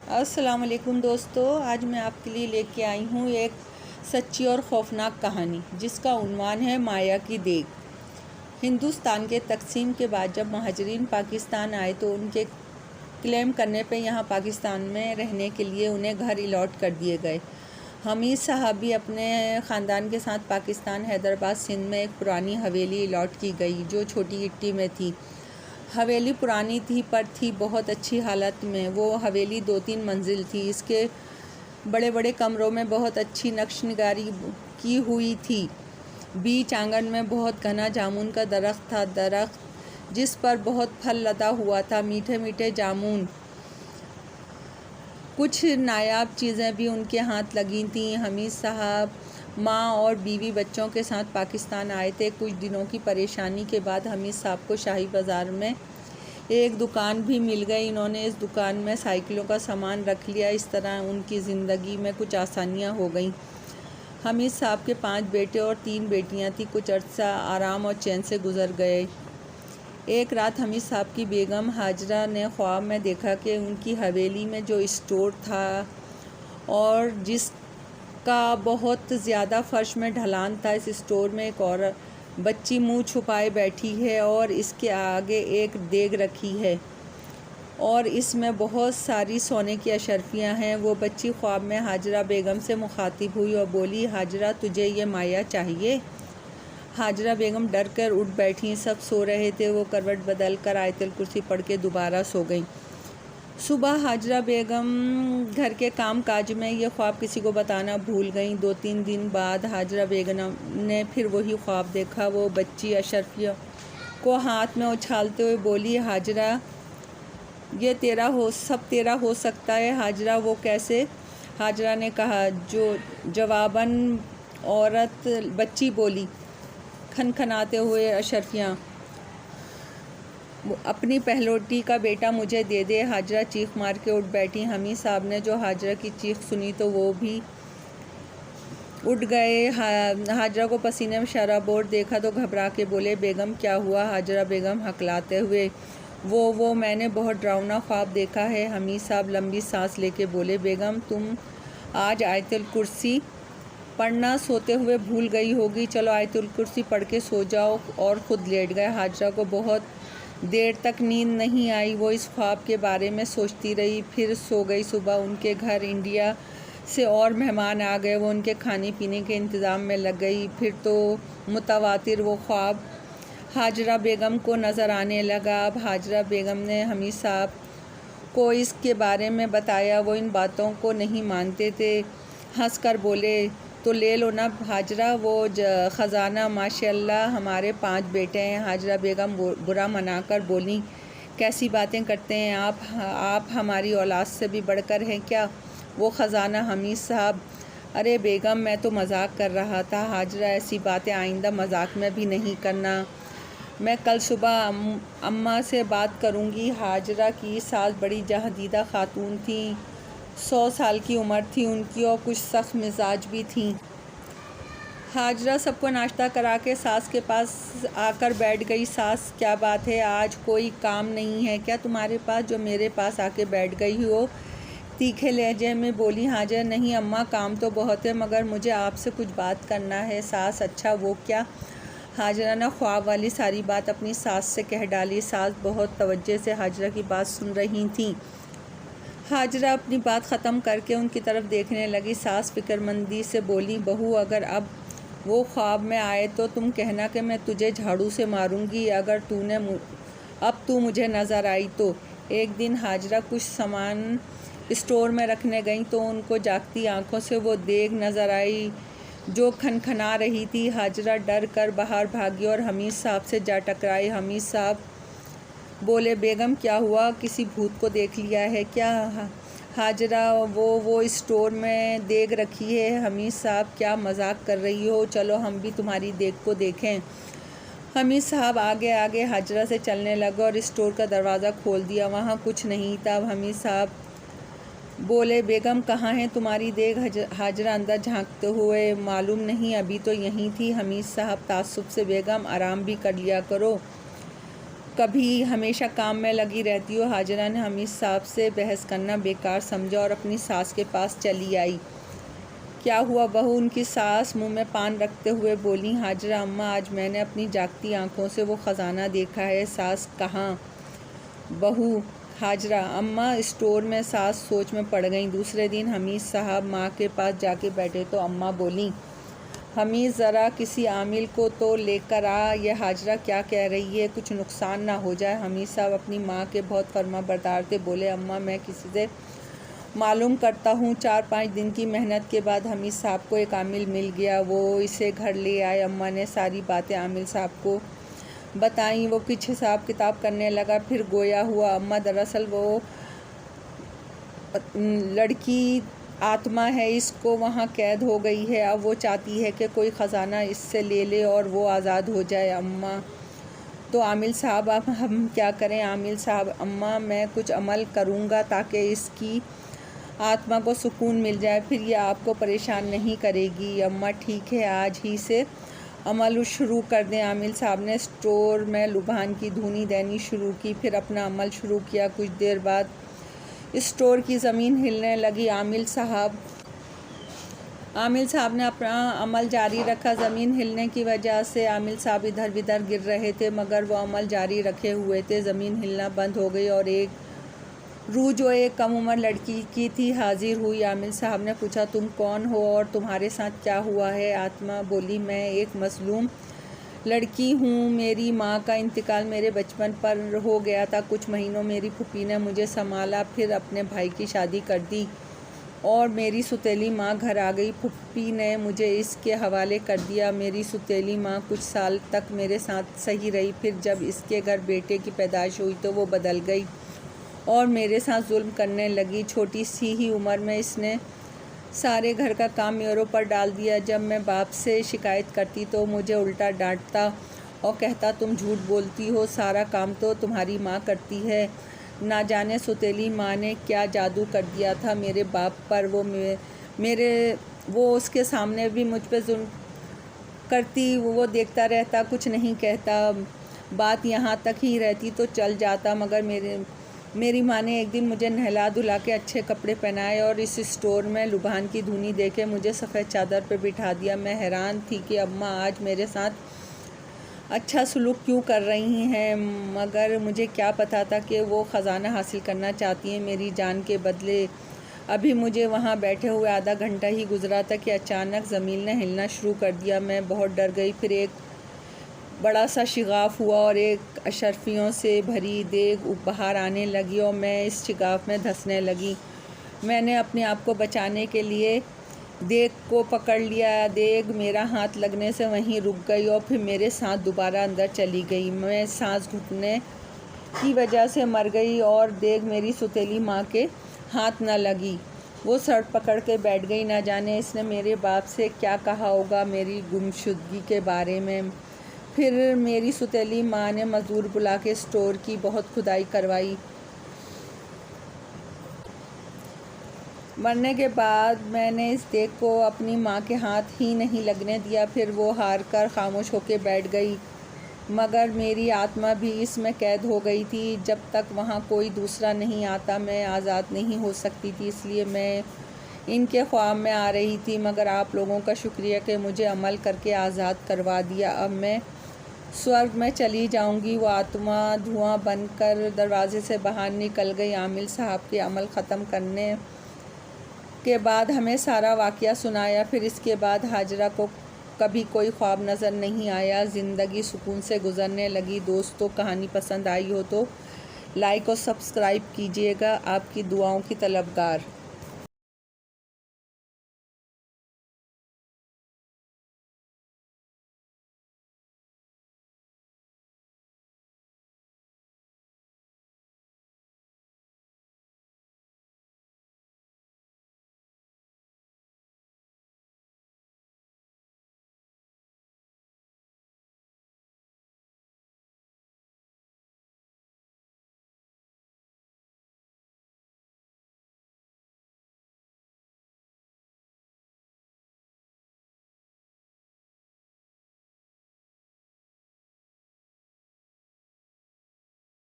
السلام علیکم دوستو، آج میں آپ کے لیے لے کے آئی ہوں ایک سچی اور خوفناک کہانی جس کا عنوان ہے مایا کی دیگ۔ ہندوستان کے تقسیم کے بعد جب مہاجرین پاکستان آئے تو ان کے کلیم کرنے پہ یہاں پاکستان میں رہنے کے لیے انہیں گھر الاٹ کر دیے گئے۔ حمید صاحب بھی اپنے خاندان کے ساتھ پاکستان حیدرآباد سندھ میں ایک پرانی حویلی الاٹ کی گئی جو چھوٹی اٹی میں تھی۔ حویلی پرانی تھی پر تھی بہت اچھی حالت میں۔ وہ حویلی 2-3 منزل تھی۔ اس کے بڑے بڑے کمروں میں بہت اچھی نقش نگاری کی ہوئی تھی۔ بیچ آنگن میں بہت گھنا جامن کا درخت تھا، درخت جس پر بہت پھل لدا ہوا تھا، میٹھے میٹھے جامن۔ کچھ نایاب چیزیں بھی ان کے ہاتھ لگی تھیں۔ حمید صاحب ماں اور بیوی بچوں کے ساتھ پاکستان آئے تھے۔ کچھ دنوں کی پریشانی کے بعد حمید صاحب کو شاہی بازار میں ایک دکان بھی مل گئی۔ انہوں نے اس دکان میں سائیکلوں کا سامان رکھ لیا۔ اس طرح ان کی زندگی میں کچھ آسانیاں ہو گئیں۔ حمید صاحب کے 5 بیٹے اور 3 بیٹیاں تھیں۔ کچھ عرصہ آرام اور چین سے گزر گئے۔ ایک رات حمید صاحب کی بیگم حاجرہ نے خواب میں دیکھا کہ ان کی حویلی میں جو اسٹور تھا اور جس کا بہت زیادہ فرش میں ڈھلان تھا، اس اسٹور میں ایک اور بچی منہ چھپائے بیٹھی ہے اور اس کے آگے ایک دیگ رکھی ہے اور اس میں بہت ساری سونے کی اشرفیاں ہیں۔ وہ بچی خواب میں حاجرہ بیگم سے مخاطب ہوئی اور بولی، حاجرہ تجھے یہ مایا چاہیے؟ حاجرہ بیگم ڈر کر اٹھ بیٹھیں۔ سب سو رہے تھے۔ وہ کروٹ بدل کر آیت الکرسی پڑھ کے دوبارہ سو گئیں۔ صبح حاجرہ بیگم گھر کے کام کاج میں یہ خواب کسی کو بتانا بھول گئیں۔ 2-3 دن بعد حاجرہ بیگم نے پھر وہی خواب دیکھا۔ وہ بچی اشرفیوں کو ہاتھ میں اچھالتے ہوئے بولی، حاجرہ یہ سب تیرا ہو سکتا ہے؟ حاجرہ وہ کیسے؟ حاجرہ نے کہا۔ جواباً بچی بولی، کھنکھناتے ہوئے، اشرفیاں اپنی پہلوٹی کا بیٹا مجھے دے دے۔ حاجرہ چیخ مار کے اٹھ بیٹھی۔ حمید صاحب نے جو حاجرہ کی چیخ سنی تو وہ بھی اٹھ گئے۔ حاجرہ کو پسینے میں شرابور دیکھا تو گھبرا کے بولے، بیگم کیا ہوا؟ حاجرہ بیگم ہکلاتے ہوئے، وہ میں نے بہت ڈراؤنا خواب دیکھا ہے۔ حمید صاحب لمبی سانس لے کے بولے، بیگم تم آج آیت الکرسی پڑھنا سوتے ہوئے بھول گئی ہوگی، چلو آیت الکرسی پڑھ کے سو جاؤ۔ اور خود لیٹ گئے۔ حاجرہ کو بہت دیر تک نیند نہیں آئی۔ وہ اس خواب کے بارے میں سوچتی رہی، پھر سو گئی۔ صبح ان کے گھر انڈیا سے اور مہمان آ گئے۔ وہ ان کے کھانے پینے کے انتظام میں لگ گئی۔ پھر تو متواتر وہ خواب حاجرہ بیگم کو نظر آنے لگا۔ اب حاجرہ بیگم نے حمید صاحب کو اس کے بارے میں بتایا۔ وہ ان باتوں کو نہیں مانتے تھے۔ ہنس کر بولے، تو لے لو نا حاجرہ وہ خزانہ، ماشاء اللہ ہمارے 5 بیٹے ہیں۔ حاجرہ بیگم برا منا کر بولیں، کیسی باتیں کرتے ہیں آپ ہماری اولاد سے بھی بڑھ کر ہیں کیا؟ وہ خزانہ؟ حمید صاحب، ارے بیگم میں تو مذاق کر رہا تھا۔ حاجرہ ایسی باتیں آئندہ مذاق میں بھی نہیں کرنا۔ میں کل صبح اماں سے بات کروں گی۔ حاجرہ کی ساس بڑی جہاں خاتون تھیں۔ 100 سال کی عمر تھی ان کی اور کچھ سخت مزاج بھی تھیں۔ حاجرہ سب کو ناشتہ کرا کے ساس کے پاس آ کر بیٹھ گئی۔ ساس، کیا بات ہے، آج کوئی کام نہیں ہے کیا تمہارے پاس جو میرے پاس آ کے بیٹھ گئی ہو؟ تیکھے لہجے میں بولی حاجرہ۔ نہیں اماں، کام تو بہت ہے مگر مجھے آپ سے کچھ بات کرنا ہے۔ ساس، اچھا وہ کیا؟ حاجرہ نے خواب والی ساری بات اپنی ساس سے کہہ ڈالی۔ ساس بہت توجہ سے حاجرہ کی بات سن رہی تھیں۔ حاجرہ اپنی بات ختم کر کے ان کی طرف دیکھنے لگی۔ ساس فکر مندی سے بولی، بہو اگر اب وہ خواب میں آئے تو تم کہنا کہ میں تجھے جھاڑو سے ماروں گی اگر اب تو مجھے نظر آئی تو۔ ایک دن حاجرہ کچھ سامان اسٹور میں رکھنے گئیں تو ان کو جاگتی آنکھوں سے وہ دیگ نظر آئی جو کھنکھنا رہی تھی۔ حاجرہ ڈر کر باہر بھاگی اور حمید صاحب سے جا ٹکرائی۔ حمید صاحب بولے، بیگم کیا ہوا؟ کسی بھوت کو دیکھ لیا ہے کیا؟ حاجرہ، وہ اسٹور میں دیگ رکھی ہے۔ حمید صاحب، کیا مذاق کر رہی ہو؟ چلو ہم بھی تمہاری دیگ کو دیکھیں۔ حمید صاحب آگے آگے حاجرہ سے چلنے لگے اور اسٹور کا دروازہ کھول دیا۔ وہاں کچھ نہیں تھا۔ اب حمید صاحب بولے، بیگم کہاں ہے تمہاری دیگ؟ حاجرہ اندر جھانکتے ہوئے، معلوم نہیں، ابھی تو یہیں تھی۔ حمید صاحب تعصب سے، بیگم آرام بھی کر لیا کرو، کبھی ہمیشہ کام میں لگی رہتی ہو۔ حاجرہ نے حمید صاحب سے بحث کرنا بیکار سمجھا اور اپنی ساس کے پاس چلی آئی۔ کیا ہوا بہو؟ ان کی ساس منہ میں پان رکھتے ہوئے بولیں۔ حاجرہ: اماں، آج میں نے اپنی جاگتی آنکھوں سے وہ خزانہ دیکھا ہے۔ ساس: کہاں؟ بہو: حاجرہ: اماں، اسٹور میں۔ ساس سوچ میں پڑ گئیں۔ دوسرے دن حمید صاحب ماں کے پاس جا کے بیٹھے تو اماں بولیں: حمید، ذرا کسی عامل کو تو لے کر آ، یہ حاجرہ کیا کہہ رہی ہے، کچھ نقصان نہ ہو جائے۔ حمید صاحب اپنی ماں کے بہت فرما بردار تھے، بولے: اماں، میں کسی سے معلوم کرتا ہوں۔ 4-5 دن کی محنت کے بعد حمید صاحب کو ایک عامل مل گیا، وہ اسے گھر لے آئے۔ اماں نے ساری باتیں عامل صاحب کو بتائیں۔ وہ کچھ حساب کتاب کرنے لگا، پھر گویا ہوا: اماں، دراصل وہ لڑکی آتما ہے، اس کو وہاں قید ہو گئی ہے، اب وہ چاہتی ہے کہ کوئی خزانہ اس سے لے لے اور وہ آزاد ہو جائے۔ اماں: تو عامل صاحب اب ہم کیا کریں؟ عامل صاحب: اماں، میں کچھ عمل کروں گا تاکہ اس کی آتما کو سکون مل جائے، پھر یہ آپ کو پریشان نہیں کرے گی۔ اماں: ٹھیک ہے، آج ہی سے عمل شروع کر دیں۔ عامل صاحب نے اسٹور میں لبھان کی دھونی دینی شروع کی، پھر اپنا عمل شروع کیا۔ کچھ دیر بعد اسٹور کی زمین ہلنے لگی۔ عامل صاحب نے اپنا عمل جاری رکھا۔ زمین ہلنے کی وجہ سے عامل صاحب ادھر بدھر گر رہے تھے، مگر وہ عمل جاری رکھے ہوئے تھے۔ زمین ہلنا بند ہو گئی اور ایک روح جو ایک کم عمر لڑکی کی تھی حاضر ہوئی۔ عامل صاحب نے پوچھا: تم کون ہو اور تمہارے ساتھ کیا ہوا ہے؟ آتما بولی: میں ایک مظلوم لڑکی ہوں، میری ماں کا انتقال میرے بچپن پر ہو گیا تھا۔ کچھ مہینوں میری پھوپھی نے مجھے سنبھالا، پھر اپنے بھائی کی شادی کر دی اور میری سوتیلی ماں گھر آ گئی۔ پھوپھی نے مجھے اس کے حوالے کر دیا۔ میری سوتیلی ماں کچھ سال تک میرے ساتھ صحیح رہی، پھر جب اس کے گھر بیٹے کی پیدائش ہوئی تو وہ بدل گئی اور میرے ساتھ ظلم کرنے لگی۔ چھوٹی سی ہی عمر میں اس نے سارے گھر کا کام میرے اوپر ڈال دیا۔ جب میں باپ سے شکایت کرتی تو مجھے الٹا ڈانٹتا اور کہتا: تم جھوٹ بولتی ہو، سارا کام تو تمہاری ماں کرتی ہے۔ نہ جانے سوتیلی ماں نے کیا جادو کر دیا تھا میرے باپ پر، وہ اس کے سامنے بھی مجھ پہ ظلم کرتی، وہ دیکھتا رہتا، کچھ نہیں کہتا، بات یہاں تک ہی رہتی تو چل جاتا، مگر میری ماں نے ایک دن مجھے نہلا دھلا کے اچھے کپڑے پہنائے اور اس اسٹور میں لبھان کی دھونی دے کے مجھے سفید چادر پہ بٹھا دیا۔ میں حیران تھی کہ اماں آج میرے ساتھ اچھا سلوک کیوں کر رہی ہیں، مگر مجھے کیا پتہ تھا کہ وہ خزانہ حاصل کرنا چاہتی ہیں میری جان کے بدلے۔ ابھی مجھے وہاں بیٹھے ہوئے آدھا گھنٹہ ہی گزرا تھا کہ اچانک زمین نے ہلنا شروع کر دیا۔ میں بہت ڈر گئی۔ پھر ایک بڑا سا شگاف ہوا اور ایک اشرفیوں سے بھری دیگ باہر آنے لگی اور میں اس شگاف میں دھنسنے لگی۔ میں نے اپنے آپ کو بچانے کے لیے دیگ کو پکڑ لیا۔ دیگ میرا ہاتھ لگنے سے وہیں رک گئی اور پھر میرے ساتھ دوبارہ اندر چلی گئی۔ میں سانس گھٹنے کی وجہ سے مر گئی اور دیگ میری سوتیلی ماں کے ہاتھ نہ لگی۔ وہ سر پکڑ کے بیٹھ گئی۔ نہ جانے اس نے میرے باپ سے کیا کہا ہوگا میری گمشدگی کے بارے میں۔ پھر میری سوتیلی ماں نے مزدور بلا کے اسٹور کی بہت کھدائی کروائی۔ مرنے کے بعد میں نے اس دیگ کو اپنی ماں کے ہاتھ ہی نہیں لگنے دیا۔ پھر وہ ہار کر خاموش ہو کے بیٹھ گئی، مگر میری آتما بھی اس میں قید ہو گئی تھی۔ جب تک وہاں کوئی دوسرا نہیں آتا میں آزاد نہیں ہو سکتی تھی، اس لیے میں ان کے خواب میں آ رہی تھی، مگر آپ لوگوں کا شکریہ کہ مجھے عمل کر کے آزاد کروا دیا۔ اب میں سورگ میں چلی جاؤں گی۔ وہ آتما دھواں بن کر دروازے سے باہر نکل گئی۔ عامل صاحب کے عمل ختم کرنے کے بعد ہمیں سارا واقعہ سنایا۔ پھر اس کے بعد حاجرہ کو کبھی کوئی خواب نظر نہیں آیا۔ زندگی سکون سے گزرنے لگی۔ دوستو، کہانی پسند آئی ہو تو لائک اور سبسکرائب کیجیے گا۔ آپ کی دعاؤں کی طلبگار۔